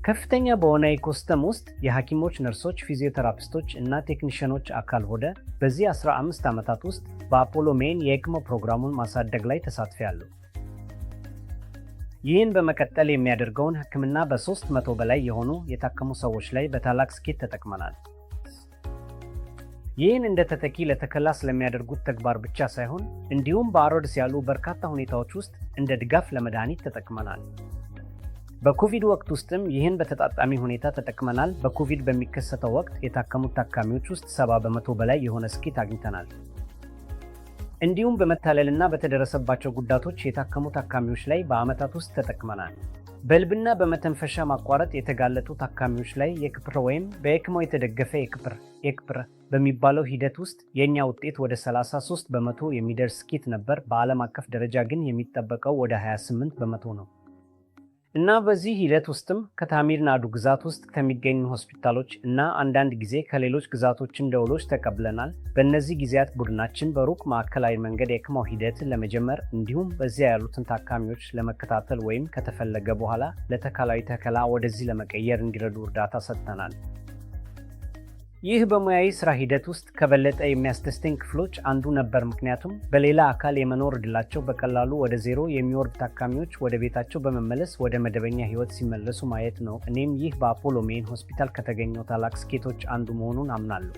ከፍተኛ በሆነ ኢኮሲስተም ውስጥ የሐኪሞች፣ ነርሶች፣ ፊዚዮቴራፒስቶች እና ቴክኒሽያኖች አካል ሆደ በዚህ 15 ዓመታት ውስጥ በአፖሎ ሜን የኤክሞ ፕሮግራሙን ማሳደግ ላይ ተሳትፌያለሁ። ይህን በመቀጠል የሚያደርገውን ሕክምና በ300 በላይ የሆኑ የታከሙ ሰዎች ላይ በታላቅ ስኬት ተጠቅመናል። ይህን እንደ ተተኪ ለተከላ ስለሚያደርጉት ተግባር ብቻ ሳይሆን እንዲሁም በአሮድስ ያሉ በርካታ ሁኔታዎች ውስጥ እንደ ድጋፍ ለመድኃኒት ተጠቅመናል። በኮቪድ ወቅት ውስጥም ይህን በተጣጣሚ ሁኔታ ተጠቅመናል። በኮቪድ በሚከሰተው ወቅት የታከሙት ታካሚዎች ውስጥ 70% በላይ የሆነ ስኬት አግኝተናል። እንዲሁም በመታለልና በተደረሰባቸው ጉዳቶች የታከሙ ታካሚዎች ላይ በዓመታት ውስጥ ተጠቅመናል። በልብና በመተንፈሻ ማቋረጥ የተጋለጡ ታካሚዎች ላይ የክፕር ወይም በኤክሞ የተደገፈ የክፕር በሚባለው ሂደት ውስጥ የእኛ ውጤት ወደ 33% የሚደርስ ስኬት ነበር። በዓለም አቀፍ ደረጃ ግን የሚጠበቀው ወደ 28% ነው። እና በዚህ ሂደት ውስጥም ከታሚል ናዱ ግዛት ውስጥ ከሚገኙ ሆስፒታሎች እና አንዳንድ ጊዜ ከሌሎች ግዛቶችን ደውሎች ተቀብለናል። በእነዚህ ጊዜያት ቡድናችን በሩቅ ማዕከላዊ መንገድ የኤክሞ ሂደትን ለመጀመር እንዲሁም በዚያ ያሉትን ታካሚዎች ለመከታተል ወይም ከተፈለገ በኋላ ለተካላዊ ተከላ ወደዚህ ለመቀየር እንዲረዱ እርዳታ ሰጥተናል። ይህ በሙያዊ ሥራ ሂደት ውስጥ ከበለጠ የሚያስደስተኝ ክፍሎች አንዱ ነበር፣ ምክንያቱም በሌላ አካል የመኖር ዕድላቸው በቀላሉ ወደ ዜሮ የሚወርድ ታካሚዎች ወደ ቤታቸው በመመለስ ወደ መደበኛ ሕይወት ሲመለሱ ማየት ነው። እኔም ይህ በአፖሎ ሜን ሆስፒታል ከተገኘው ታላቅ ስኬቶች አንዱ መሆኑን አምናለሁ።